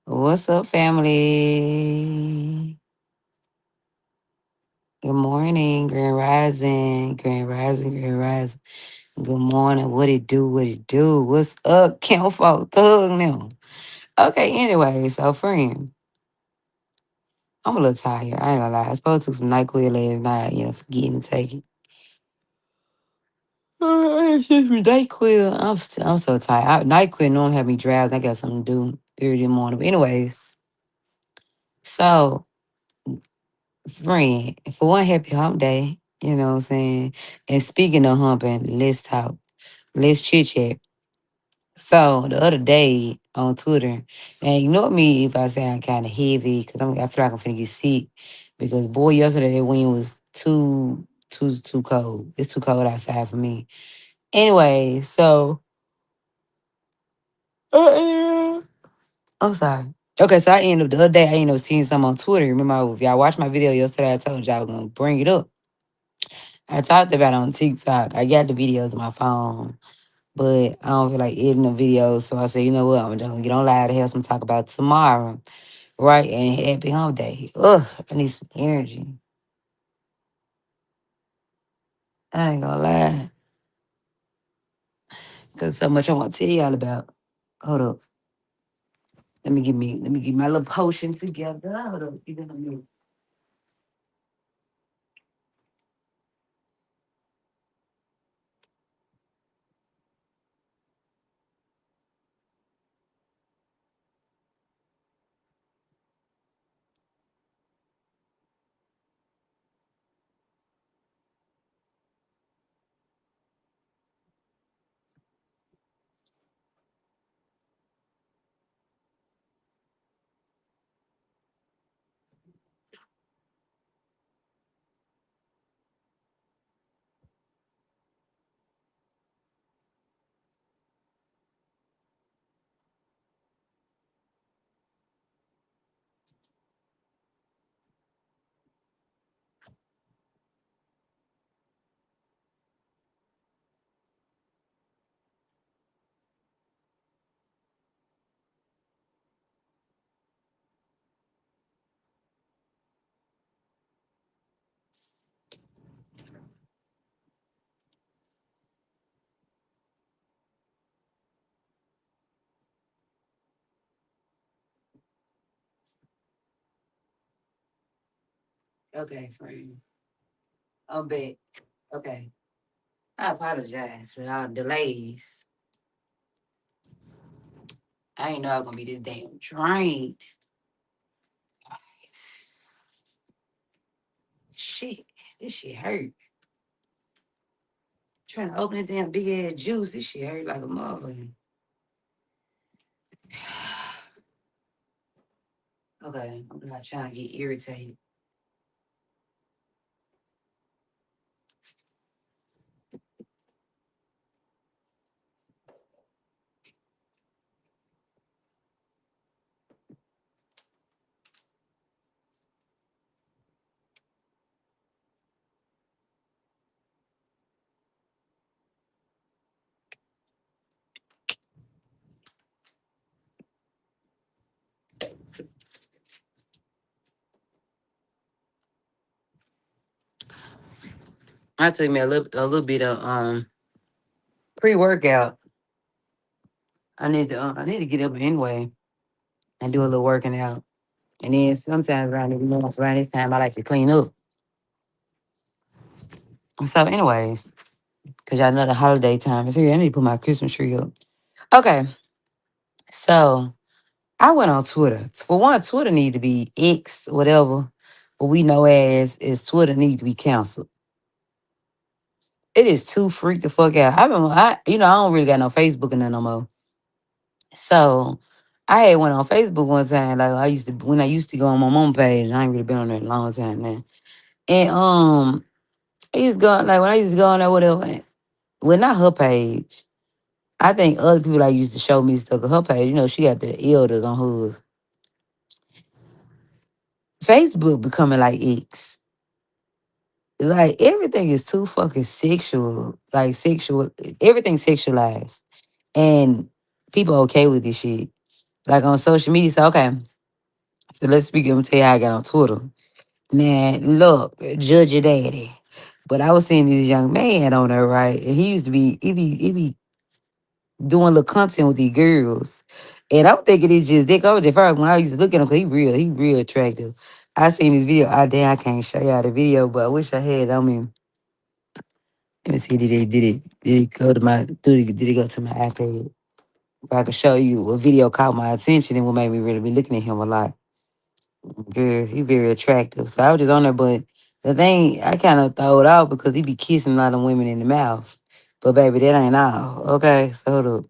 What's up, family? Good morning, Grand Rising, Grand Rising, Grand Rising. Good morning. What it do? What it do? What's up, Kim Folk Thug now? Okay, anyway, so friend, I'm a little tired. I ain't gonna lie. I supposed to took some NyQuil last night, forgetting to take it. Excuse me, NyQuil. I'm so tired. NyQuil don't have me drowsy. I got something to do early in the morning. But anyways, so friend, for one happy hump day, you know what I'm saying? And speaking of humping, let's talk. Let's chit chat. So the other day on Twitter, and ignore me if I say I'm kind of heavy, because I feel like I'm finna get sick. Because boy, yesterday that wind was too cold. It's too cold outside for me. Anyway, so uh, I'm sorry. Okay, so I ended up the other day. I ended up seeing something on Twitter. Remember, if y'all watched my video yesterday, I told y'all I was gonna bring it up. I talked about it on TikTok. I got the videos on my phone, but I don't feel like editing the videos. So I said, you know what? I'm just gonna get on live to have some talk about tomorrow, right? And happy hump day. Ugh, I need some energy. I ain't gonna lie, cause so much I want to tell y'all about. Hold up. Let me get my little potion together. Hold up. You gonna need- Okay, friend. I'm back. Okay. I apologize for all the delays. I ain't know I was gonna be this damn drained. Shit, this shit hurt. Trying to open this damn big ass juice, this shit hurt like a motherfucker. Okay, I'm not trying to get irritated. I took me a little bit of pre workout. I need to get up anyway and do a little working out. And then sometimes around this time I like to clean up. So, anyways, because y'all know the holiday time is here. I need to put my Christmas tree up. Okay, so I went on Twitter. For one, Twitter need to be X, whatever. What we know as Twitter needs to be canceled. It is too freak the fuck out. I don't really got no Facebook and that no more. So I had went on Facebook one time, like when I used to go on my mom page. And I ain't really been on there in a long time now. And I used to go like when I used to go on there, whatever. Well, not her page. I think other people like used to show me stuff on her page. She got the elders on hers. Facebook becoming like X. Like everything is too fucking sexual. Like sexual, everything sexualized, and people okay with this shit. like on social media. So okay, so let's speak. I'm gonna tell you how I got on Twitter. Now look, judge your daddy. But I was seeing this young man on there, right? And he used to be, he be doing little content with these girls. And I'm thinking it's just Dick over first when I used to look at him, cause he real attractive. I seen this video. Oh damn, I can't show y'all the video, but I wish I had. I mean, let me see, did it go to my did it go to my iPad? If I could show you what video caught my attention and what made me really be looking at him a lot. Girl, he very attractive. So I was just on there, but the thing I kind of throw it out because he be kissing a lot of women in the mouth. But baby, that ain't all. Okay, so hold up.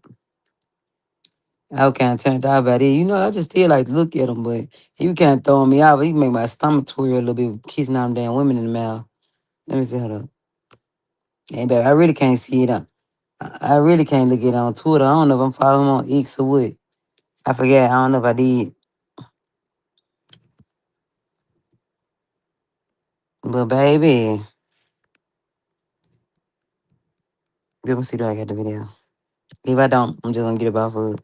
I kind of turned out about it. You know, I just still like to look at him, but he was kind of throwing me out. He make my stomach twirl a little bit, kissing all them damn women in the mouth. Let me see, hold up. Hey, baby, I really can't see it. I really can't look at it on Twitter. I don't know if I'm following him on X or what. I forget. I don't know if I did. But baby, let me see do I got the video. If I don't, I'm just gonna get it off of it.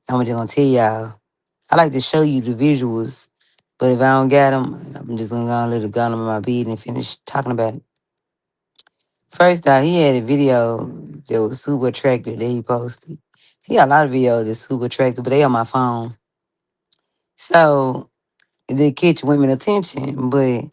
I'm just gonna tell y'all. I like to show you the visuals, but if I don't got them, I'm just gonna go and let it go on my beat and finish talking about it. First off, he had a video that was super attractive that he posted. He got a lot of videos that's super attractive, but they on my phone. So they catch women attention, but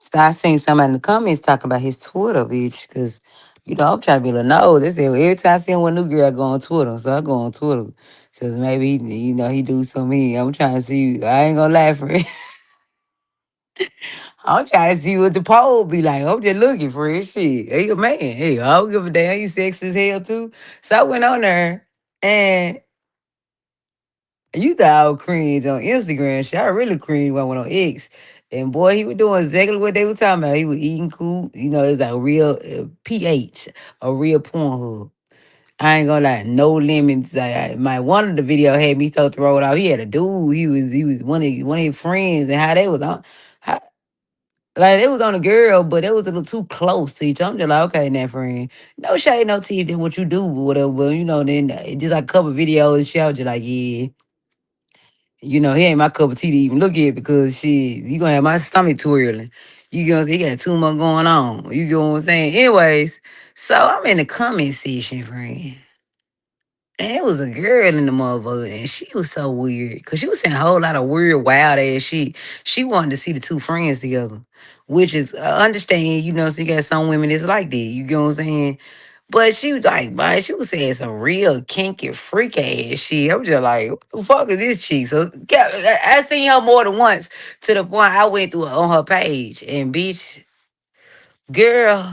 so I seen somebody in the comments talking about his Twitter, bitch, because, you know, I'm trying to be like, no, they say every time I see one new girl, I go on Twitter. So I go on Twitter because maybe, you know, he do some me. I'm trying to see, I ain't gonna lie for it. I'm trying to see what the poll be like. I'm just looking for his shit. Hey, a man. Hey, I don't give a damn. He's sexy as hell, too. So I went on there and you thought I was cringe on Instagram. Shit, I really cringe when I went on X. And boy, he was doing exactly what they were talking about. He was eating cool. You know, it's like a real PH, a real porn hub. I ain't gonna lie, no limits. My one of the video had me so thrown out. He had a dude. He was one of his friends, and how they was on. How, like they was on a girl, but it was a little too close to each other. I'm just like, okay, now friend, no shade, no teeth, then what you do, whatever. But you know, then just like a couple videos and shit, I was just like, yeah. You know, he ain't my cup of tea to even look at because shit, you gonna have my stomach twirling. You know, he got too much going on. You know what I'm saying? Anyways, so I'm in the comment section, friend. And it was a girl in the motherfucker, and she was so weird. Cause she was saying a whole lot of weird, wild ass shit. She wanted to see the two friends together. Which is understand, you know, so you got some women that's like that. You get what I'm saying? But she was like, man, she was saying some real kinky freak ass shit. I was just like, what the fuck is this chick? So yeah, I seen her more than once to the point I went through on her page. And bitch, girl,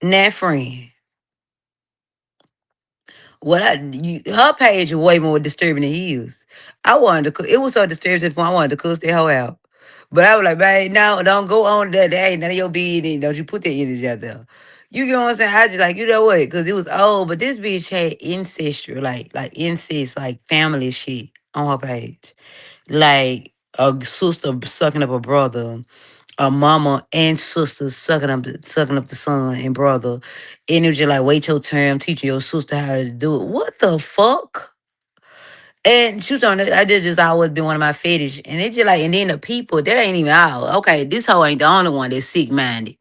that friend. Her page was way more disturbing than his. I wanted to it was so disturbing to the point I wanted to cuss that hoe out. But I was like, babe, no, don't go on that ain't none of your business. Don't you put that energy out there. You get what I'm saying? I just like, you know what? Because it was old, but this bitch had ancestry, like incest, like family shit on her page. Like a sister sucking up a brother, a mama and sister sucking up the son and brother. And it was just like, wait your turn, I'm teaching your sister how to do it. What the fuck? And she was on that. I just always been one of my fetish. And it just like, and then the people, that ain't even all. Okay, this hoe ain't the only one that's sick minded.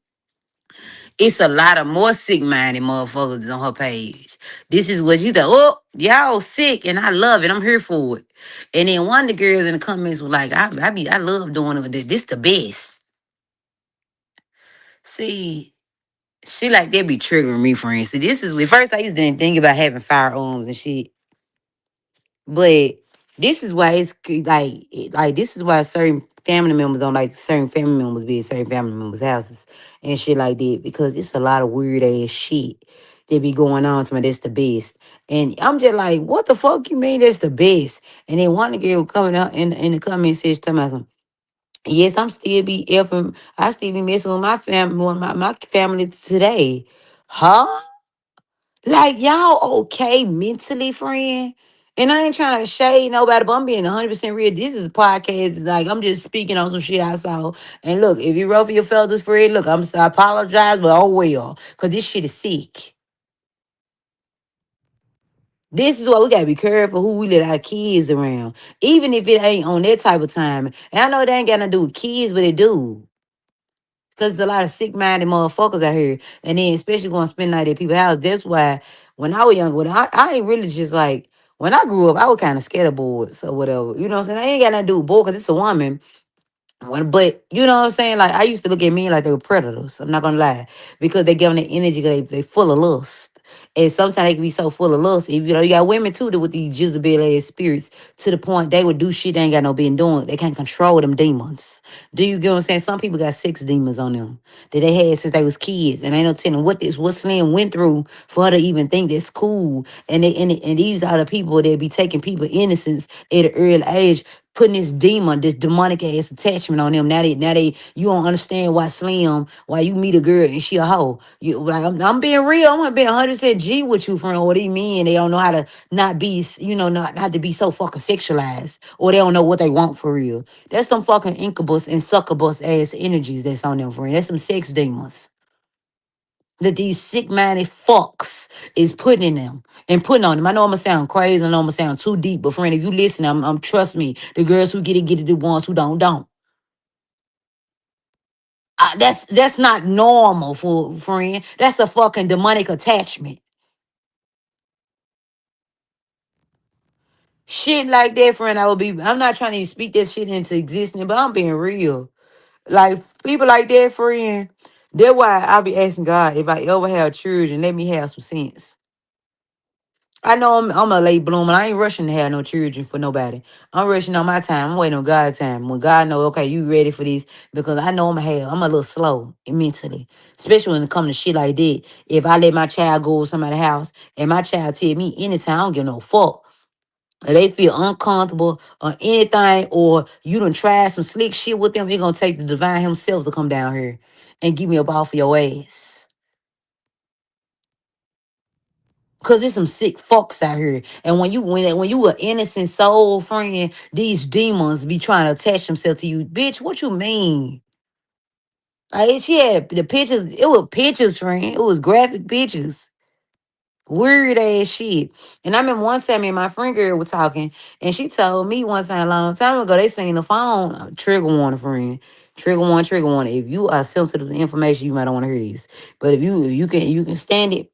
It's a lot of more sick minded motherfuckers on her page. This is what you thought. Oh, y'all sick, and I love it. I'm here for it. And then one of the girls in the comments was like, I love doing it. This the best. See, she like that be triggering me, for instance. This is when first I used to think about having firearms and shit. But this is why like this is why certain family members don't like certain family members be at certain family members' houses and shit like that because it's a lot of weird ass shit that be going on to me. That's the best, and I'm just like, what the fuck you mean that's the best? And then one girl coming out in the comment section talking about some. Yes, I'm still be effing. I still be messing with my family, with my family today, huh? Like y'all okay mentally, friend? And I ain't trying to shade nobody, but I'm being 100% real. This is a podcast. It's like I'm just speaking on some shit I saw. And look, if you ruffle your feathers, friend, look, I apologize, but oh well, cause this shit is sick. This is why we gotta be careful who we let our kids around. Even if it ain't on that type of time. And I know they ain't got nothing to do with kids, but it do. Because there's a lot of sick-minded motherfuckers out here. And then especially going to spend night at people's house. That's why when I was younger, I ain't really just like when I grew up, I was kind of scared of boys or whatever. You know what I'm saying? I ain't got nothing to do with boy because it's a woman. But you know what I'm saying? Like I used to look at men like they were predators. I'm not gonna lie, because they give them the energy. They full of lust, and sometimes they can be so full of lust. If you know you got women too that with these Jezebel ass spirits to the point they would do shit they ain't got no being doing. They can't control them demons. Do you get what I'm saying? Some people got sex demons on them that they had since they was kids, and ain't no telling what Slim went through for her to even think that's cool. And these are the people that be taking people innocence at an early age, putting this demon, this demonic ass attachment on them. Now they, you don't understand why Slim, why you meet a girl and she a hoe. You like, I'm being real. I'm gonna be 100% G with you, friend. What do you mean? They don't know how to not be, not to be so fucking sexualized, or they don't know what they want for real. That's them fucking incubus and succubus ass energies that's on them, friend. That's some sex demons that these sick-minded fucks is putting in them and putting on them. I know I'm gonna sound crazy, I know I'm gonna sound too deep, but friend, if you listen, I'm trust me, the girls who get it, the ones who don't. That's not normal for friend. That's a fucking demonic attachment. Shit like that, friend. I'm not trying to speak that shit into existence, but I'm being real. Like people like that, friend. That's why I'll be asking God if I ever have children, let me have some sense. I know I'm a late bloomer. I ain't rushing to have no children for nobody. I'm rushing on my time. I'm waiting on God's time. When God know, okay, you ready for this? Because I know I'm a little slow mentally. Especially when it comes to shit like that. If I let my child go to somebody's house and my child tell me anytime, I don't give no fuck. Or they feel uncomfortable or anything, or you done try some slick shit with them, he gonna take the divine himself to come down here and give me a ball for your ass. Cause there's some sick fucks out here, and when you an innocent soul friend, these demons be trying to attach themselves to you, bitch. What you mean? Like she had the pictures. It was pictures, friend. It was graphic pictures, weird ass shit. And I remember one time me and my friend girl were talking, and she told me one time a long time ago they seen the phone trigger warning, friend. Trigger warning, trigger warning. If you are sensitive to information, you might don't want to hear these. But if you can stand it.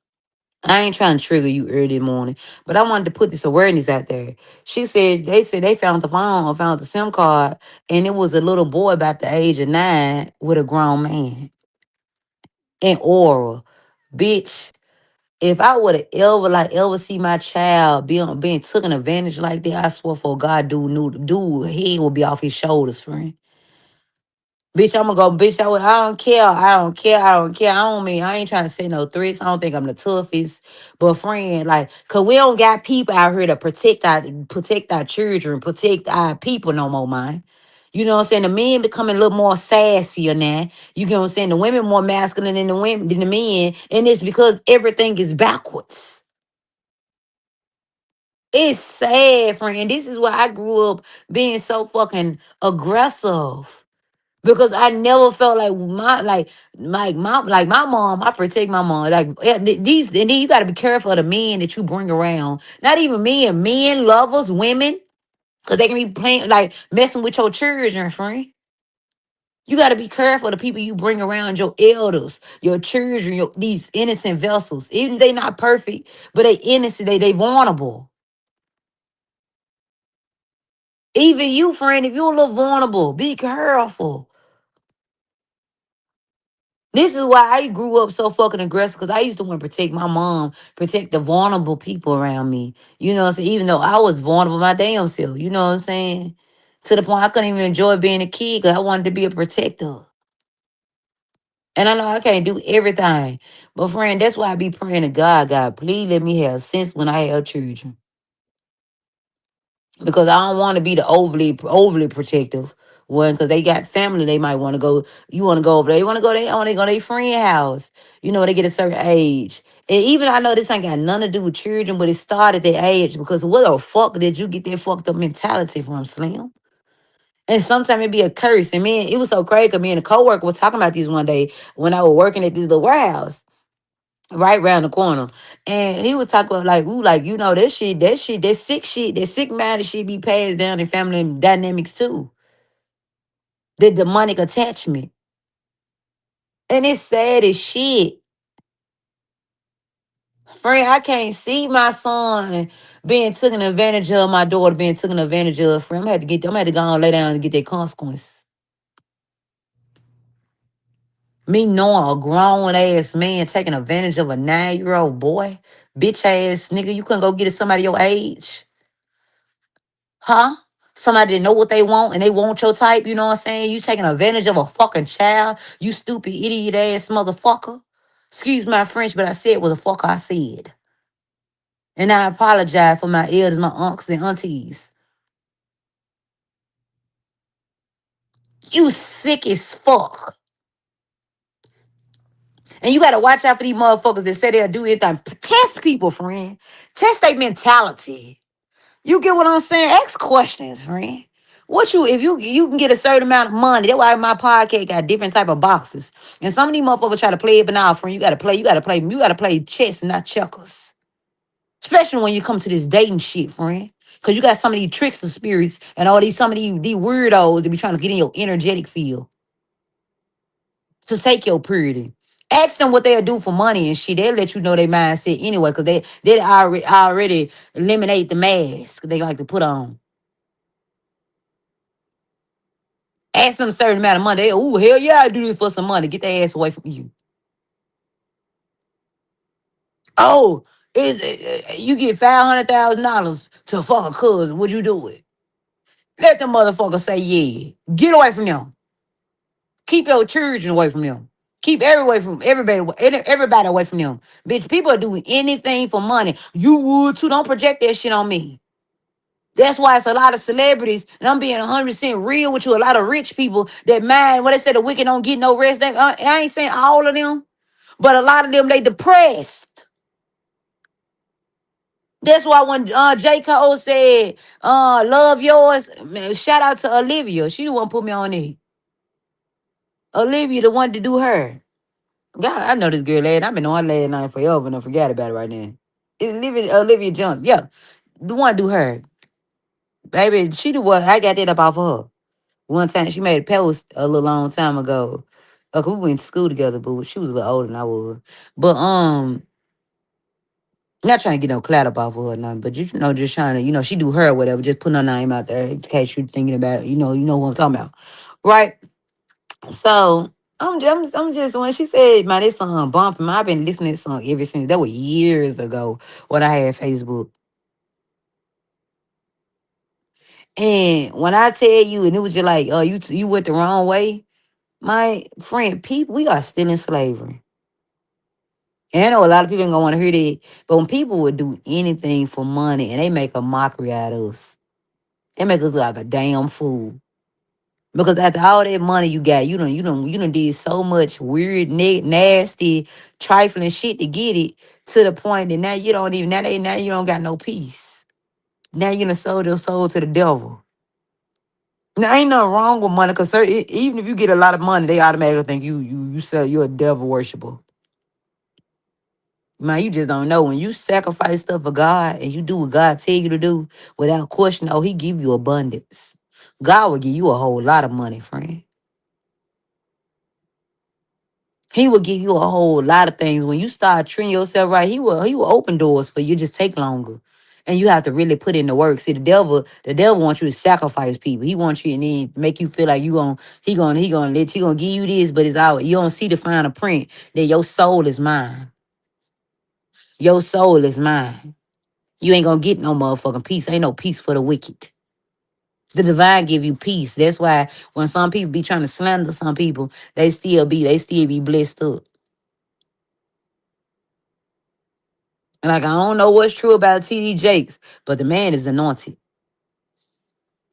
I ain't trying to trigger you early in the morning, but I wanted to put this awareness out there. They said they found the phone or found the SIM card, and it was a little boy about the age of 9 with a grown man in oral. Bitch, if I would have ever see my child being taken advantage like that, I swear for God, dude, he will be off his shoulders, friend. Bitch, I'm gonna go, bitch. I don't care. I don't care. I don't care. I ain't trying to say no threats. I don't think I'm the toughest. But friend, like, cause we don't got people out here to protect our children, protect our people no more, man. You know what I'm saying? The men becoming a little more sassier now. You get what I'm saying? The women more masculine than the men. And it's because everything is backwards. It's sad, friend. This is why I grew up being so fucking aggressive. Because I never felt like my mom. I protect my mom. Like these, and then you got to be careful of the men that you bring around. Not even men lovers, women, because they can be playing like messing with your children, friend. You got to be careful of the people you bring around, your elders, your children, these innocent vessels. Even they not perfect, but they innocent. They vulnerable. Even you, friend, if you're a little vulnerable, be careful. This is why I grew up so fucking aggressive, because I used to want to protect my mom, protect the vulnerable people around me. You know what I'm saying? Even though I was vulnerable my damn self. You know what I'm saying? To the point I couldn't even enjoy being a kid because I wanted to be a protector. And I know I can't do everything. But friend, that's why I be praying to God, God, please let me have sense when I have children. Because I don't want to be the overly protective one. Because they got family, they might want to go. You want to go over there? You want to go there? I want to go to their friend house. You know, when they get a certain age. And even I know this ain't got nothing to do with children, but it started at that age. Because where the fuck did you get that fucked up mentality from, Slim? And sometimes it be a curse. And man, it was so crazy because me and a coworker were talking about this one day when I was working at this little warehouse. right around the corner. And he would talk about like, ooh, like, that sick minded shit be passed down in family dynamics too. The demonic attachment. And it's sad as shit. Friend, I can't see my son being taken advantage of, my daughter being taken advantage of. Friend, I'm had to go and lay down and get that consequence. Me knowing a grown ass man taking advantage of a 9-year old boy, bitch ass nigga, you couldn't go get it somebody your age, huh? Somebody that know what they want and they want your type, you know what I'm saying? You taking advantage of a fucking child, you stupid idiot ass motherfucker. Excuse my French, but I said what the fuck I said. And I apologize for my elders, my uncles and aunties. You sick as fuck. And you gotta watch out for these motherfuckers that say they'll do anything. Test people, friend. Test their mentality. You get what I'm saying? Ask questions, friend. What you if you can get a certain amount of money. That's why my podcast got different type of boxes. And some of these motherfuckers try to play it, but now, friend, you gotta play chess, not checkers. Especially when you come to this dating shit, friend. Cause you got some of these trickster spirits and all these some of these weirdos that be trying to get in your energetic field to take your purity. Ask them what they'll do for money and shit. They'll let you know their mindset anyway, because they already eliminate the mask they like to put on. Ask them a certain amount of money. They, oh, hell yeah, I do this for some money. Get their ass away from you. Oh, you get $500,000 to fuck a cousin. Would you do it? Let the motherfucker say yeah. Get away from them. Keep your children away from them. Keep everybody away from them. Bitch, people are doing anything for money. You would too. Don't project that shit on me. That's why it's a lot of celebrities, and I'm being 100% real with you. A lot of rich people that mind what they say the wicked don't get no rest. I ain't saying all of them, but a lot of them they depressed. That's why when J. Cole said, love yours, man, shout out to Olivia. She the one put me on it. Olivia, the one to do her. God, I know this girl last. I've been on her last night forever and I forgot about it right now. It's Olivia Jones. Yeah. The one do her. Baby, she the one. I got that up off of her. One time she made a post a little long time ago. Okay, we went to school together, but she was a little older than I was. But not trying to get no clout up off of her or nothing, but you know, just trying to, she do her or whatever, just putting her name out there in case you're thinking about, you know what I'm talking about. Right? So I'm just when she said, "Man, this song bumping," I've been listening to this song ever since. That was years ago when I had Facebook. And when I tell you, and it was just like, you went the wrong way, my friend. People, we are still in slavery. And I know a lot of people ain't gonna want to hear that, but when people would do anything for money and they make a mockery out of us, they make us look like a damn fool. Because after all that money you got, you done did so much weird, nasty, trifling shit to get it to the point that now you don't even now you don't got no peace. Now you done sold your soul to the devil. Now ain't nothing wrong with money, cause even if you get a lot of money, they automatically think you're a devil worshiper. Man, you just don't know when you sacrifice stuff for God and you do what God tell you to do without question. Oh, He give you abundance. God will give you a whole lot of money, friend. He will give you a whole lot of things. When you start treating yourself right, he will open doors for you. Just take longer. And you have to really put in the work. See, the devil wants you to sacrifice people. He wants you and then make you feel like he gonna give you this, but it's out. You don't see the finer print that your soul is mine. Your soul is mine. You ain't gonna get no motherfucking peace. Ain't no peace for the wicked. The divine give you peace. That's why when some people be trying to slander some people, they still be blessed up. Like, I don't know what's true about TD Jakes, but the man is anointed.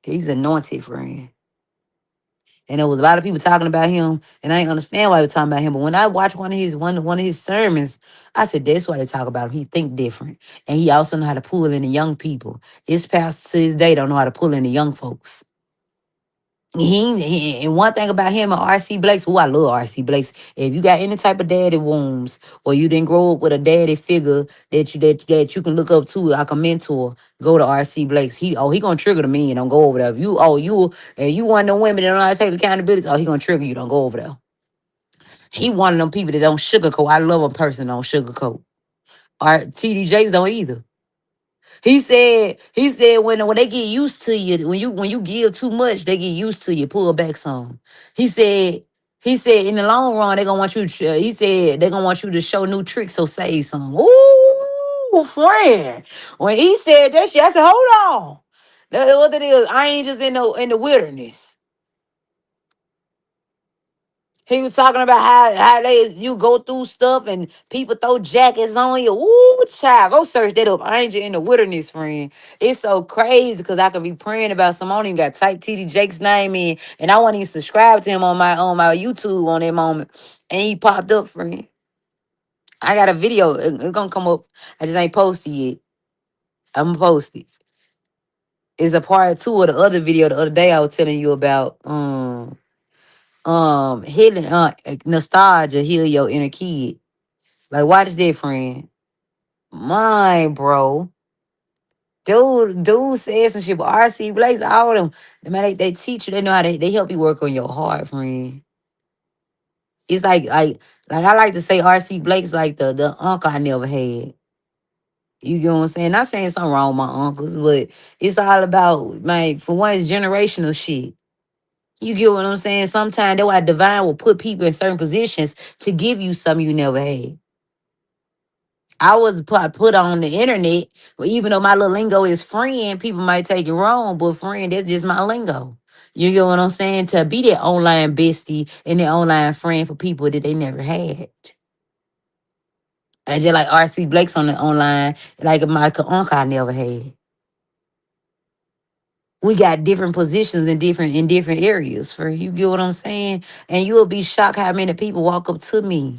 He's anointed, friend. And there was a lot of people talking about him, and I didn't understand why they were talking about him. But when I watched one of his sermons, I said, that's why they talk about him. He think different. And he also know how to pull in the young people. His pastors to this day don't know how to pull in the young folks. And one thing about him and RC Blakes, who I love RC Blakes. If you got any type of daddy wounds, or you didn't grow up with a daddy figure that you can look up to like a mentor, go to RC Blakes. He gonna trigger the men. Don't go over there. If you and you one of them women that don't know how to take accountability, he gonna trigger you. Don't go over there. He one of them people that don't sugarcoat. I love a person that don't sugarcoat. TDJs don't either. He said when they get used to you, when you give too much, they get used to you. Pull back some. He said he said in the long run they gonna want you. He said they gonna want you to show new tricks. So say some. Ooh, friend. When he said that shit, I said, hold on. That's what it is. I ain't just in the wilderness. He was talking about how you go through stuff and people throw jackets on you. Ooh, child, go search that up. Angel in the wilderness, friend. It's so crazy because I could be praying about some. I don't even got type TD Jake's name in, and I wasn't even subscribed to him on my YouTube on that moment, and he popped up, friend. I got a video. It's gonna come up. I just ain't posted yet. I'm gonna post it. It's a part two of the other video the other day I was telling you about. Healing, nostalgia heal your inner kid. Like, watch that, friend. Mine, bro. Dude said some shit, but RC Blaze, all of them. Man, they teach you, they know how they help you work on your heart, friend. It's like I like to say RC Blake's like the uncle I never had. You get what I'm saying? Not saying something wrong with my uncles, but it's all about, man, for one, it's generational shit. You get what I'm saying? Sometimes that's why divine will put people in certain positions to give you something you never had. I was put on the internet, but even though my little lingo is friend, people might take it wrong, but friend, that's just my lingo. You get what I'm saying? To be that online bestie and that online friend for people that they never had. And just like RC Blake's on the online, like my uncle I never had. We got different positions in different areas for you get what I'm saying? And you'll be shocked how many people walk up to me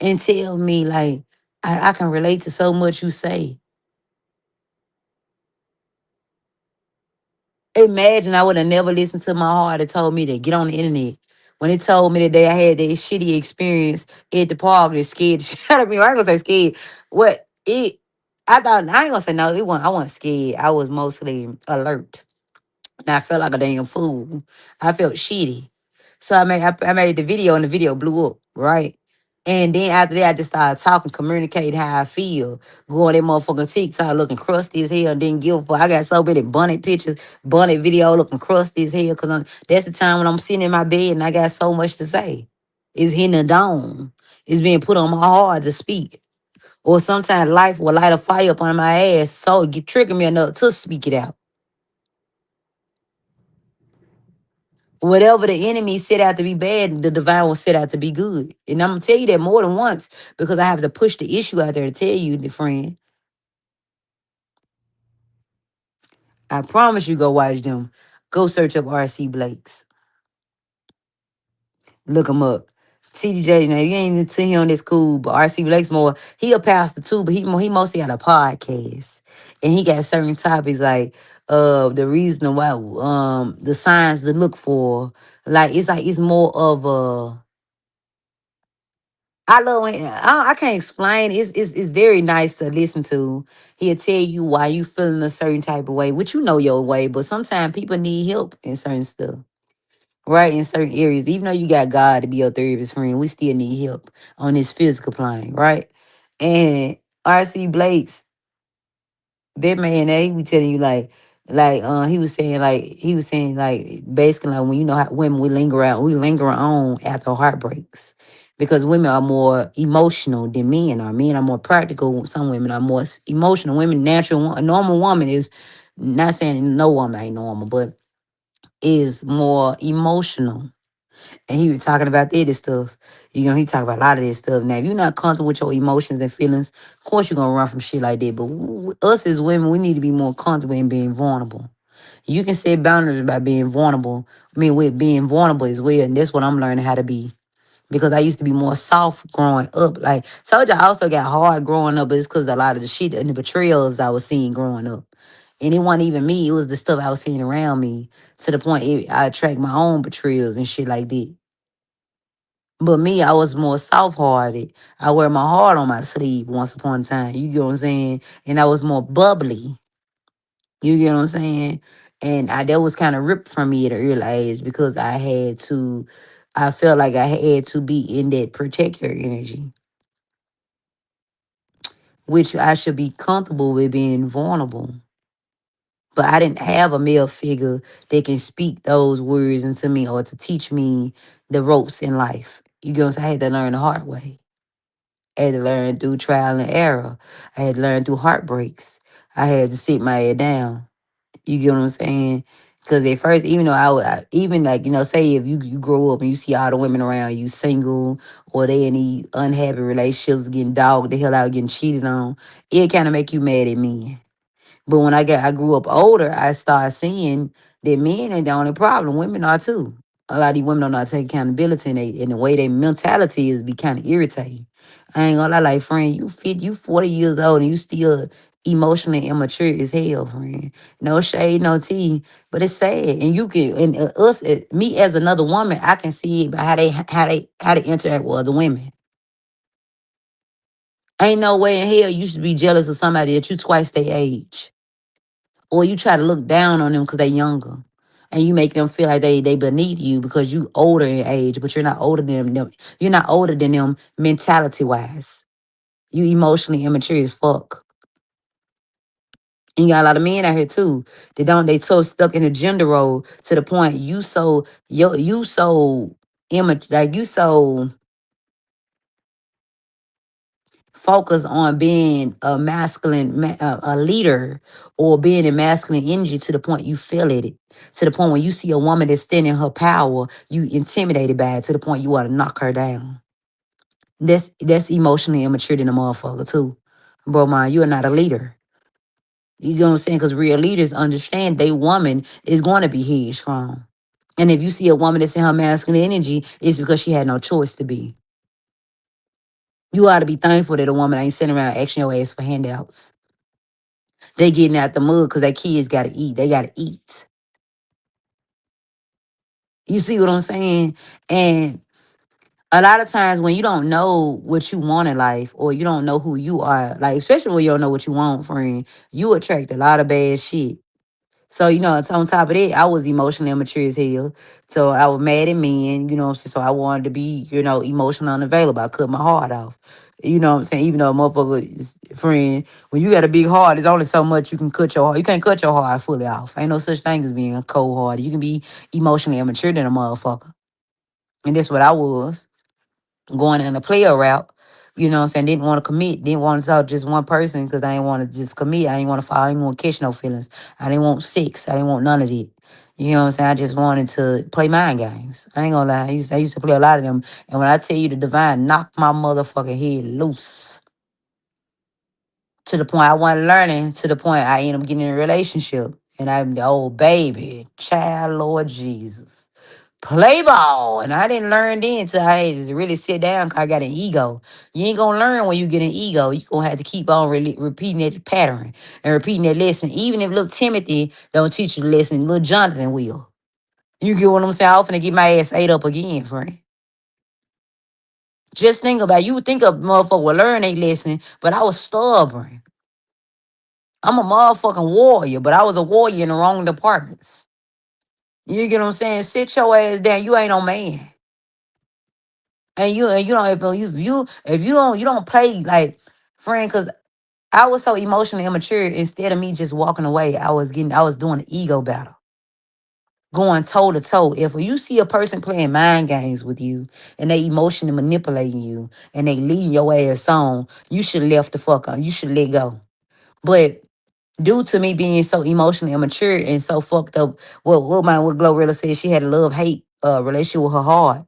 and tell me like I can relate to so much you say. Imagine I would have never listened to my heart that told me to get on the internet. When it told me that day I had that shitty experience at the park that scared the shit out of me. I ain't gonna say scared. What it I thought I ain't gonna say no, I wasn't scared. I was mostly alert. And I felt like a damn fool. I felt shitty. So I made the video and the video blew up, right? And then after that, I just started talking, communicating how I feel. Going that motherfucking TikTok looking crusty as hell, didn't give a fuck. I got so many bunny pictures, bunny video looking crusty as hell. Cause that's the time when I'm sitting in my bed and I got so much to say. It's hitting the dome. It's being put on my heart to speak. Or sometimes life will light a fire up on my ass so it get trigger me enough to speak it out. Whatever the enemy set out to be bad, the divine will set out to be good. And I'm gonna tell you that more than once because I have to push the issue out there to tell you, the friend. I promise you, go watch them. Go search up RC Blakes. Look him up. TDJ, now you ain't into him, that's cool, but RC Blake's more, he a pastor too, but he mostly got a podcast. And he got certain topics the reason why the signs to look for. It's more of a I love when I can't explain. It's very nice to listen to. He'll tell you why you feeling a certain type of way, which you know your way, but sometimes people need help in certain stuff, right? In certain areas. Even though you got God to be your therapist friend, we still need help on this physical plane, right? And RC Blake's that man, he be telling you he was saying basically like when you know how women we linger on after heartbreaks because women are more emotional than men are. Men are more practical. Some women are more emotional. Women a normal woman is not saying no woman ain't normal, but is more emotional. And he was talking about that and stuff. He talk about a lot of this stuff. Now, if you're not comfortable with your emotions and feelings, of course you're gonna run from shit like that. But us as women, we need to be more comfortable in being vulnerable. You can set boundaries by being vulnerable. I mean, with being vulnerable as well, and that's what I'm learning how to be. Because I used to be more soft growing up. Like, told you I also got hard growing up, but it's because a lot of the shit and the betrayals I was seeing growing up. And it wasn't even me, it was the stuff I was seeing around me to the point I attract my own betrayals and shit like that. But me, I was more soft hearted. I wear my heart on my sleeve once upon a time. You get what I'm saying? And I was more bubbly. You get what I'm saying? And that was kind of ripped from me at an early age because I felt like I had to be in that protector energy, which I should be comfortable with being vulnerable. But I didn't have a male figure that can speak those words into me or to teach me the ropes in life. You get what I'm saying? I had to learn the hard way. I had to learn through trial and error. I had to learn through heartbreaks. I had to sit my head down. You get what I'm saying? Because at first, even though even like, say if you grow up and you see all the women around you single or they in these unhappy relationships, getting dogged the hell out, getting cheated on, it kind of make you mad at men. But when I grew up older, I started seeing that men ain't the only problem. Women are too. A lot of these women don't know how to take accountability and the way their mentality is be kind of irritating. I ain't gonna lie, like friend, you 40 years old and you still emotionally immature as hell, friend. No shade, no tea, but it's sad. And you can and me as another woman, I can see it by how they interact with other women. Ain't no way in hell you should be jealous of somebody that you twice their age. Or you try to look down on them because they younger. And you make them feel like they beneath you because you older in age, but you're not older than them. You're not older than them mentality wise. You emotionally immature as fuck. And you got a lot of men out here too. They so stuck in a gender role to the point you so immature, like you so focus on being a a leader or being in masculine energy to the point you feel it. To the point when you see a woman that's standing in her power, you intimidated by it to the point you want to knock her down. That's emotionally immature than a motherfucker too. Bro, man, you are not a leader. You know what I'm saying? Because real leaders understand they woman is going to be headstrong. And if you see a woman that's in her masculine energy, it's because she had no choice to be. You ought to be thankful that a woman ain't sitting around asking your ass for handouts. They getting out the mud because their kids got to eat. They got to eat. You see what I'm saying? And a lot of times when you don't know what you want in life or you don't know who you are, like especially when you don't know what you want, friend, you attract a lot of bad shit. So, on top of that, I was emotionally immature as hell. So I was mad at men, you know what I'm saying? So I wanted to be, emotionally unavailable. I cut my heart off. You know what I'm saying? Even though a friend, when you got a big heart, there's only so much you can cut your heart. You can't cut your heart fully off. Ain't no such thing as being a cold hearted. You can be emotionally immature than a motherfucker. And that's what I was going in a player route. You know what I'm saying? Didn't want to commit. Didn't want to talk just one person because I didn't want to just commit. I didn't want to fall. I didn't want to catch no feelings. I didn't want sex. I didn't want none of it. You know what I'm saying? I just wanted to play mind games. I ain't gonna lie. I used to play a lot of them. And when I tell you the divine knocked my motherfucking head loose to the point I wasn't learning, to the point I ended up getting in a relationship. And I'm the old baby, child, Lord Jesus. Play ball. And I didn't learn then until I had to really sit down because I got an ego. You ain't going to learn when you get an ego. You going to have to keep on repeating that pattern and repeating that lesson. Even if little Timothy don't teach you the lesson, little Jonathan will. You get what I'm saying? I'm finna get my ass ate up again, friend. Just think about it. You would think a motherfucker would learn a lesson, but I was stubborn. I'm a motherfucking warrior, but I was a warrior in the wrong departments. You get what I'm saying? Sit your ass down. You ain't no man. And you don't if you don't play like friend, because I was so emotionally immature. Instead of me just walking away, I was doing an ego battle, going toe to toe. If you see a person playing mind games with you and they emotionally manipulating you and they leading your ass on, you should left the fuck on. You should let go. But due to me being so emotionally immature and so fucked up, what Glorilla said, she had a love hate relationship with her heart.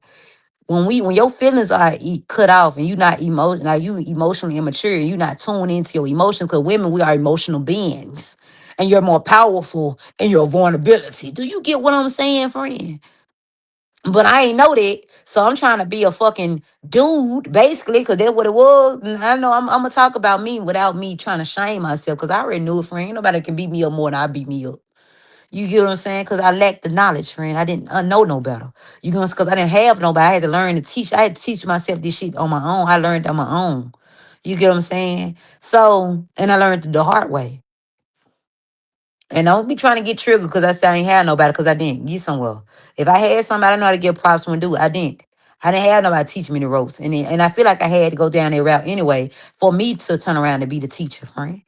When your feelings are cut off and you not like you emotionally immature, you not tuned into your emotions, because women, we are emotional beings, and you're more powerful in your vulnerability. Do you get what I'm saying, friend? But I ain't know that. So I'm trying to be a fucking dude, basically, because that's what it was. And I know I'm gonna talk about me without me trying to shame myself, because I already knew it, friend. Ain't nobody can beat me up more than I beat me up. You get what I'm saying? Because I lacked the knowledge, friend. I didn't know no better. You know, because I didn't have nobody. I had to learn to teach. I had to teach myself this shit on my own. I learned on my own. You get what I'm saying? So, and I learned the hard way. And don't be trying to get triggered because I said I ain't had nobody, because I didn't get somewhere. If I had somebody, I know how to give props when do it. I didn't. I didn't have nobody teach me the ropes. And I feel like I had to go down that route anyway for me to turn around and be the teacher, friend.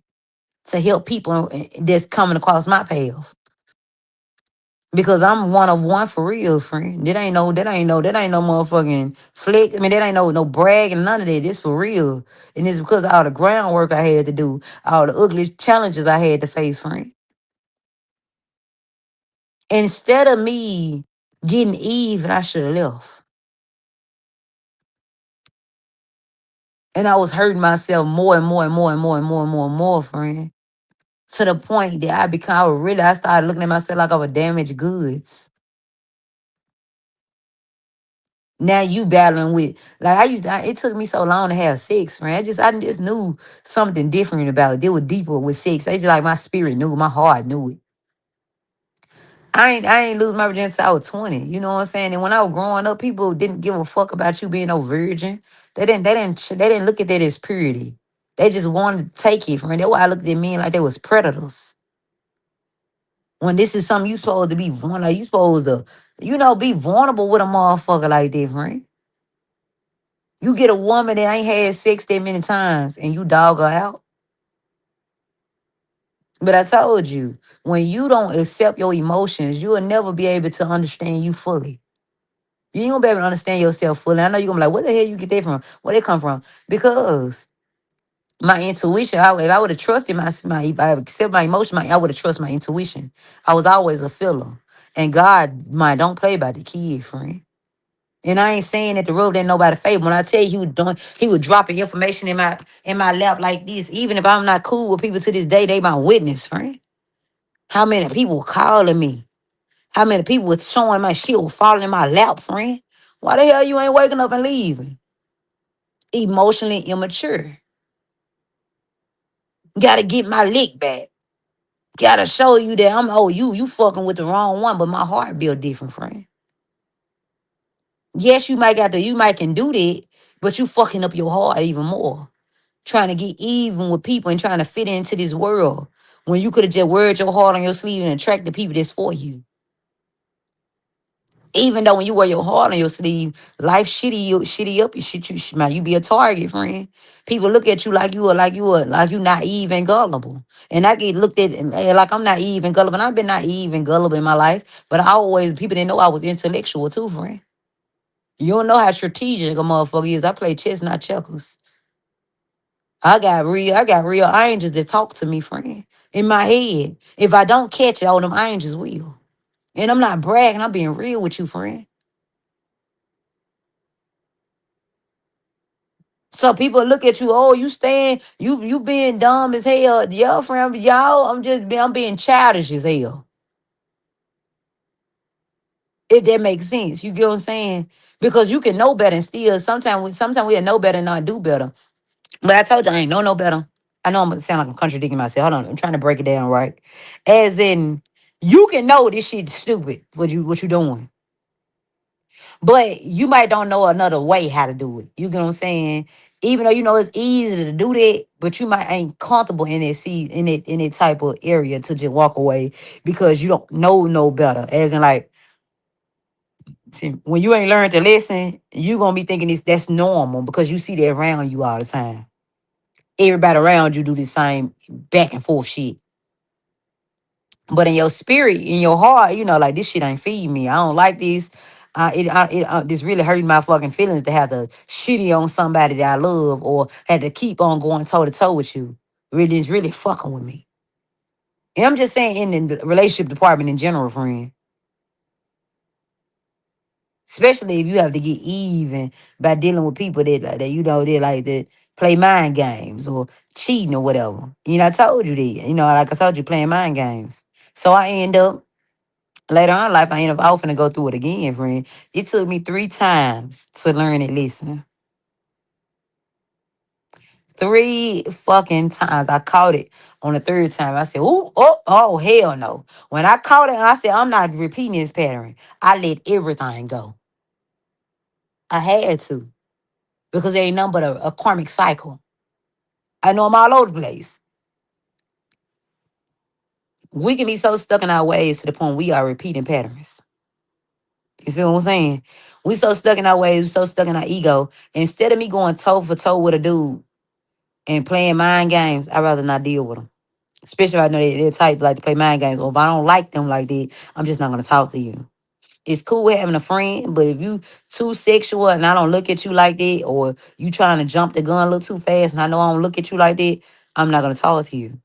To help people that's coming across my path. Because I'm one of one for real, friend. That ain't no motherfucking flick. I mean, that ain't no bragging, none of that. This for real. And it's because of all the groundwork I had to do, all the ugly challenges I had to face, friend. Instead of me getting even, I should have left. And I was hurting myself more and more and more and more and more and more and more, friend. To the point that I started looking at myself like I was damaged goods. Now you battling with, like, it took me so long to have sex, friend. I just knew something different about it. They were deeper with sex. It's just like my spirit knew, my heart knew it. I ain't lose my virginity until I was 20. You know what I'm saying? And when I was growing up, people didn't give a fuck about you being no virgin. They didn't look at that as purity. They just wanted to take it from me. That's why I looked at men like they was predators. When this is something you supposed to be vulnerable, like you supposed to, be vulnerable with a motherfucker like that, friend. You get a woman that ain't had sex that many times and you dog her out. But I told you, when you don't accept your emotions, you will never be able to understand you fully. You ain't gonna be able to understand yourself fully. I know you're gonna be like, where the hell you get that from? Where they come from? Because my intuition, if I would have trusted if I accept my emotion, I would have trusted my intuition. I was always a feeler. And God, don't play by the kid, friend. And I ain't saying that the road ain't nobody favor. When I tell you he was dropping information in my lap like this. Even if I'm not cool with people to this day, they my witness, friend. How many people calling me? How many people was showing my shit was falling in my lap, friend? Why the hell you ain't waking up and leaving? Emotionally immature. Gotta get my lick back. Gotta show you that you fucking with the wrong one, but my heart built different, friend. Yes, you might can do that, but you fucking up your heart even more. Trying to get even with people and trying to fit into this world when you could have just wear your heart on your sleeve and attract the people that's for you. Even though when you wear your heart on your sleeve, life shitty up, you be a target, friend. People look at you like you naive and gullible. And I get looked at like I'm naive and gullible. And I've been naive and gullible in my life, but people didn't know I was intellectual too, friend. You don't know how strategic a motherfucker is. I play chess, not checkers. I got real angels that talk to me, friend. In my head. If I don't catch it, all them angels will. And I'm not bragging, I'm being real with you, friend. So people look at you, oh, you being dumb as hell. Yo, friend, y'all, I'm being childish as hell. If that makes sense. You get what I'm saying? Because you can know better and still sometimes we know better and not do better. But I told you I ain't know no better. I know I'm gonna sound like I'm contradicting myself. Hold on, I'm trying to break it down right. As in, you can know this shit stupid, what you doing. But you might don't know another way how to do it. You get what I'm saying? Even though you know it's easy to do that, but you might ain't comfortable in that type of area to just walk away because you don't know no better. As in, like, see, when you ain't learned to listen, you gonna be thinking that's normal because you see that around you all the time. Everybody around you do the same back and forth shit. But in your spirit, in your heart, like, this shit ain't feeding me. I don't like this. This really hurting my fucking feelings to have to shitty on somebody that I love or had to keep on going toe to toe with you. Really, it's really fucking with me. And I'm just saying in the relationship department in general, friend. Especially if you have to get even by dealing with people they like to play mind games or cheating or whatever. I told you that. Like I told you, playing mind games. So I end up Later on in life, I ain't off finna go through it again, friend. It took me 3 times to learn it. Listen, 3 fucking times. I caught it on the third time. I said, "Ooh, oh, hell no!" When I caught it, I said, "I'm not repeating this pattern." I let everything go. I had to because there ain't nothing but a karmic cycle. I know I'm all over the place. We can be so stuck in our ways to the point we are repeating patterns. You see what I'm saying? We so stuck in our ways, we so stuck in our ego. Instead of me going toe for toe with a dude and playing mind games, I'd rather not deal with them. Especially if I know they're type like to play mind games. Or if I don't like them like that, I'm just not gonna talk to you. It's cool having a friend, but if you too sexual and I don't look at you like that, or you trying to jump the gun a little too fast and I know I don't look at you like that, I'm not gonna talk to you.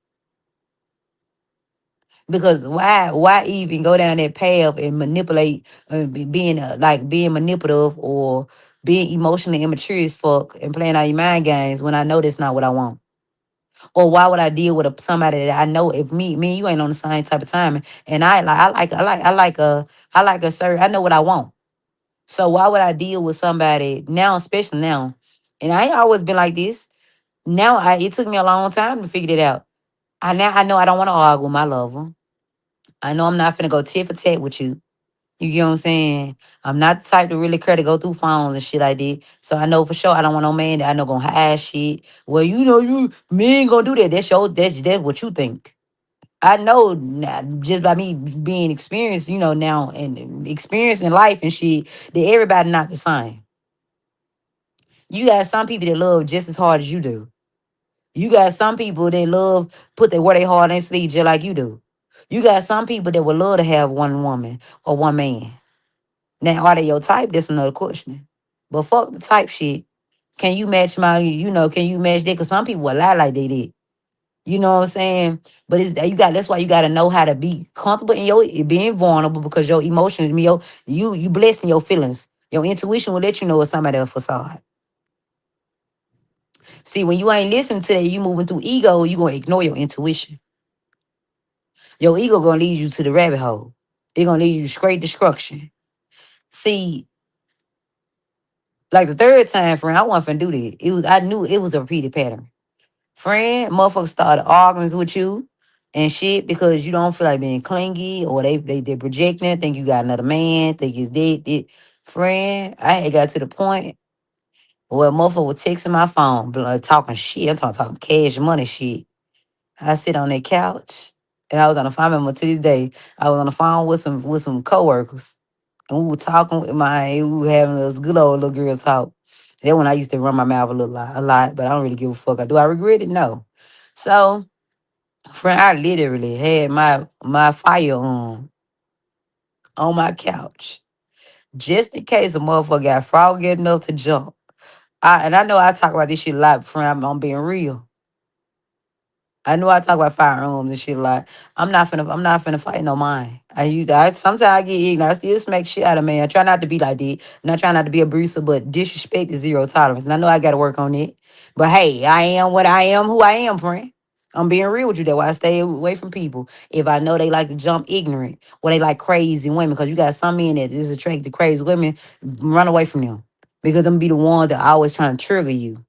Because why even go down that path and manipulate, being like being manipulative or being emotionally immature as fuck and playing out your mind games when I know that's not what I want? Or why would I deal with somebody that I know if me and you ain't on the same type of time, and I like a certain, I know what I want. So why would I deal with somebody now, especially now? And I ain't always been like this. Now it took me a long time to figure it out. I know I don't want to argue with my lover. I know I'm not finna go tit for tat with you. You get what I'm saying? I'm not the type to really care to go through phones and shit like that. So I know for sure I don't want no man that I know gonna hide shit. Well, you men gonna do that. That's what you think. I know just by me being experienced, now and experiencing life and shit, that everybody not the same. You got some people that love just as hard as you do. You got some people that love put their wear their heart on their sleeve just like you do. You got some people that would love to have one woman or one man. Now, are they your type? That's another question. But fuck the type shit. Can you match can you match that? Because some people will lie like they did. You know what I'm saying? But that's why you gotta know how to be comfortable in your being vulnerable because your emotions, you blessed in your feelings. Your intuition will let you know it's somebody else's facade. See, when you ain't listening to that, you moving through ego, you gonna ignore your intuition. Your ego gonna lead you to the rabbit hole. It gonna lead you to straight destruction. See, like the third time, friend, I wasn't finna do that. I knew it was a repeated pattern. Friend, motherfuckers started arguing with you and shit because you don't feel like being clingy or they projecting, think you got another man, think it's dead. Friend, I had got to the point where motherfucker was texting my phone, talking shit. I'm talking cash money shit. I sit on that couch and I was on the phone. I remember to this day, I was on the phone with some coworkers. And we were talking with we were having this good old little girl talk. That when I used to run my mouth a lot, but I don't really give a fuck. Do I regret it? No. So, friend, I literally had my fire on my couch. Just in case a motherfucker got froggy enough to jump. And I know I talk about this shit a lot, friend. I'm being real. I know I talk about firearms and shit a lot. I'm not finna fight no mind. Sometimes I get ignorant. I still smack shit out of man. I try not to be like that. I'm not trying not to be abusive, but disrespect is zero tolerance. And I know I gotta work on it. But hey, I am what I am, who I am, friend. I'm being real with you. That's why I stay away from people. If I know they like to jump ignorant or they like crazy women, because you got some men that is attracted to crazy women, run away from them. Because them be the ones that always trying to trigger you.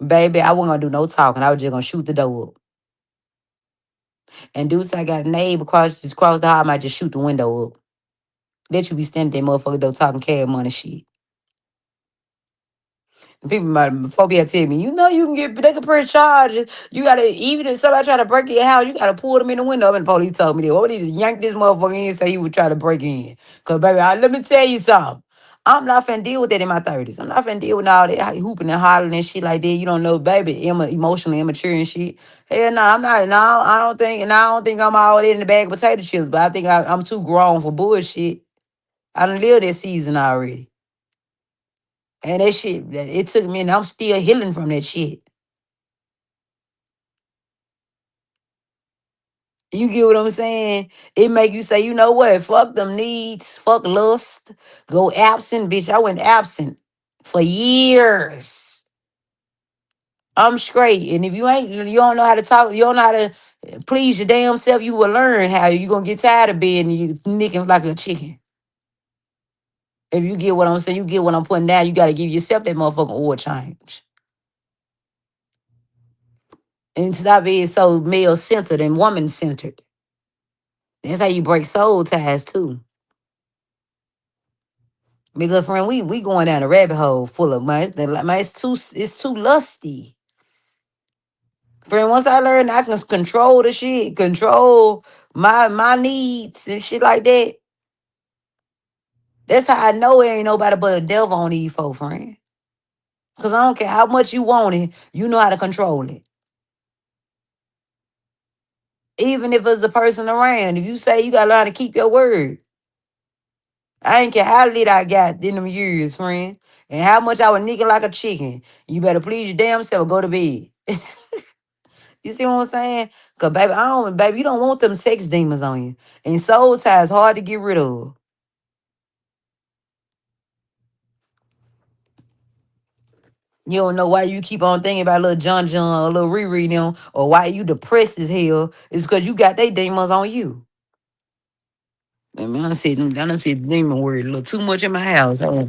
Baby, I wasn't gonna do no talking. I was just gonna shoot the door up. And dudes, I got a neighbor across the hall, I might just shoot the window up. Let you be standing there, motherfucker, though, talking cash money shit. And people might phobia tell me, you can they can press charges. You gotta, even if somebody try to break in your house, you gotta pull them in the window. And the police told me that. What would he just yank this motherfucker in and say he would try to break in? Cause baby, let me tell you something. I'm not finna deal with that in my 30s. I'm not finna deal with all that hooping and hollering and shit like that. You don't know, baby, emotionally immature and shit. Hell no, I'm not. No, I don't think I'm all in the bag of potato chips. But I think I'm too grown for bullshit. I done lived that season already. And that shit, it took me, and I'm still healing from that shit. You get what I'm saying? It make you say, you know what? Fuck them needs. Fuck lust. Go absent, bitch. I went absent for years. I'm straight. And if you don't know how to talk, you don't know how to Please your damn self, you will learn how you gonna get tired of being you nicking like a chicken. If you get what I'm saying, you get what I'm putting down, you gotta give yourself that motherfucking oil change. And stop being so male centered and woman centered. That's how you break soul ties too. Because friend, we going down a rabbit hole full of man, it's too lusty. Friend, once I learned I can control the shit, control my needs and shit like that. That's how I know it ain't nobody but a devil on these folks, friend. Cause I don't care how much you want it, you know how to control it. Even if it's a person around, if you say you gotta learn how to keep your word. I ain't care how lit I got in them years, friend. And how much I was nicking like a chicken. You better please your damn self, go to bed. You see what I'm saying? Cause baby, you don't want them sex demons on you. And soul ties hard to get rid of. You don't know why you keep on thinking about little John John or little Riri them, or why you depressed as hell. It's because you got they demons on you. Man, I done said demon word a little too much in my house. Huh?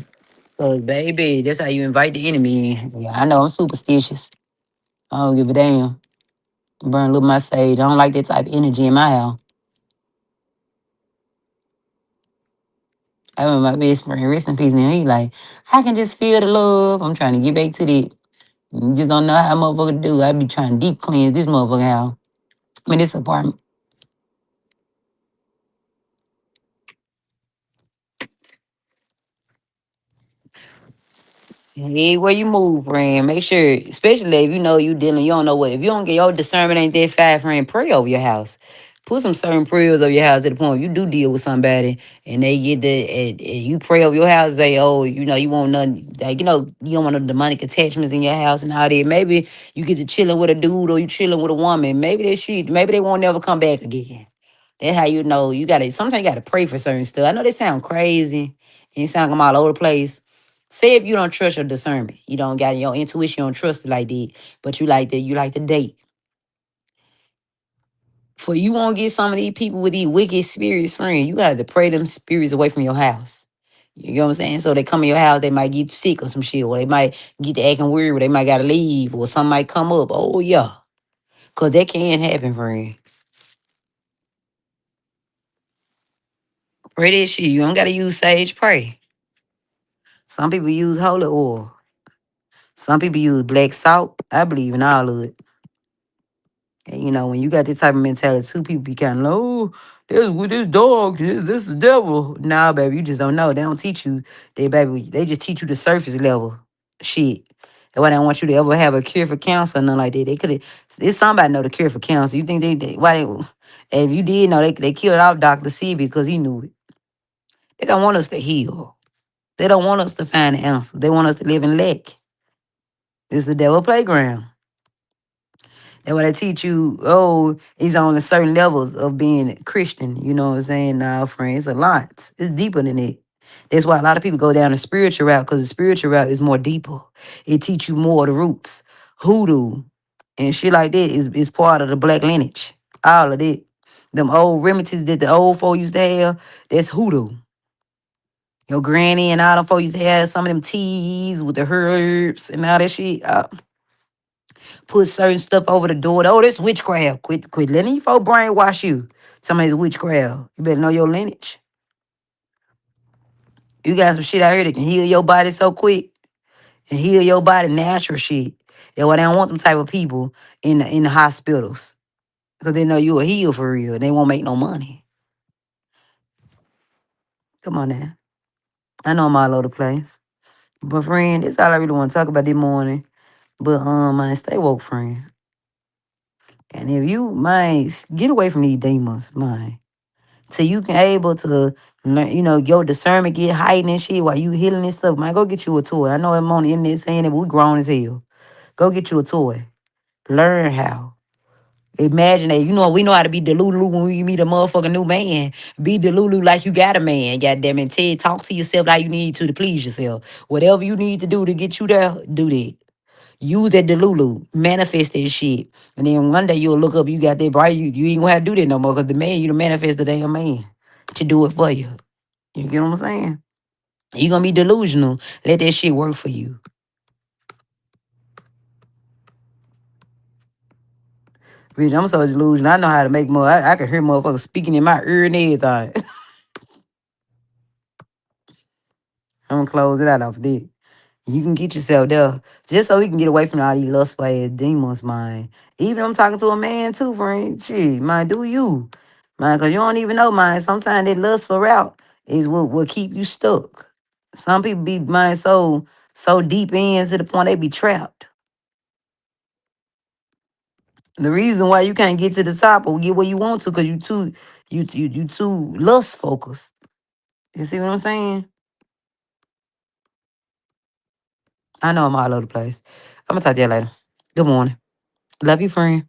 So, baby, that's how you invite the enemy in. Yeah, I know I'm superstitious. I don't give a damn. Burn a little my sage. I don't like that type of energy in my house. I remember my best friend, rest in peace, now he like, I can just feel the love. I'm trying to get back to that. You just don't know how motherfucker do. I be trying to deep cleanse this motherfucker house. I mean, this apartment. Hey, where you move, friend. Make sure, especially if you know you dealing, you don't know what. If you don't get your discernment ain't that fast, friend, pray over your house. Put some certain prayers over your house to the point you do deal with somebody and they get the and you pray over your house, say, oh, you want nothing like you don't want no demonic attachments in your house and all that. Maybe you get to chilling with a dude or you chilling with a woman. Maybe they won't never come back again. That's how you know you gotta sometimes you gotta pray for certain stuff. I know they sound crazy and it sound come all over the place. Say if you don't trust your discernment, you don't got your intuition, you don't trust it like that, but you like to date. For you won't get some of these people with these wicked spirits, friend, you got to pray them spirits away from your house. You know what I'm saying? So they come in your house, they might get sick or some shit, or they might get to acting weird, or they might gotta leave, or something might come up. Oh yeah. Cause that can happen, friend. Pray that shit. You don't gotta use sage, pray. Some people use holy oil. Some people use black salt. I believe in all of it. And when you got this type of mentality, two people be kind of like, oh, this with this dog, this the devil. Nah, baby, you just don't know. They don't teach you. They just teach you the surface level shit. That's why they don't want you to ever have a cure for cancer or nothing like that. They could have. It's somebody know the cure for cancer. You think why they? If you did know, they killed out Dr. C because he knew it. They don't want us to heal. They don't want us to find the answer. They want us to live in lack. It's the devil playground. And when I teach you, oh, it's on a certain levels of being Christian. You know what I'm saying? Nah, friend, it's a lot. It's deeper than it. That's why a lot of people go down the spiritual route because the spiritual route is more deeper. It teach you more of the roots. Hoodoo and shit like that is part of the black lineage. All of it. Them old remedies that the old folk used to have, that's hoodoo. Your granny and all them folk used to have some of them teas with the herbs and all that shit. Put certain stuff over the door. Oh, this witchcraft. Quit letting you folk brainwash you. Somebody's witchcraft. You better know your lineage. You got some shit out here that can heal your body so quick and heal your body natural shit. That's why they don't want them type of people in the hospitals. Because they know you a heal for real. They won't make no money. Come on now. I know I'm all over the place. But friend, that's all I really want to talk about this morning. But man, stay woke, friend. And if you mind, get away from these demons, man. So you can able to learn, your discernment get heightened and shit while you healing and stuff. Man, go get you a toy. I know I'm on the internet saying it, but we grown as hell. Go get you a toy. Learn how. Imagine that. We know how to be delulu when we meet a motherfucking new man. Be delulu like you got a man. Goddamn it. Ted, talk to yourself like you need to please yourself. Whatever you need to do to get you there, do that. Use that delulu. Manifest that shit. And then one day you'll look up, you got that bright, you ain't gonna have to do that no more. Cause the man, you to manifest the damn man to do it for you. You get what I'm saying? You gonna be delusional. Let that shit work for you. Bitch, I'm so delusional. I know how to make more. I can hear motherfuckers speaking in my ear and everything. I'm gonna close it out off that. You can get yourself there. Just so we can get away from all these lustful ass demons, man. Even I'm talking to a man too, friend. Shit, man, do you. Man, cause you don't even know, man. Sometimes that lustful route is what will keep you stuck. Some people be man so deep in to the point they be trapped. The reason why you can't get to the top or get where you want to, cause you too lust focused. You see what I'm saying? I know I'm all over the place. I'm gonna talk to you later. Good morning. Love you, friend.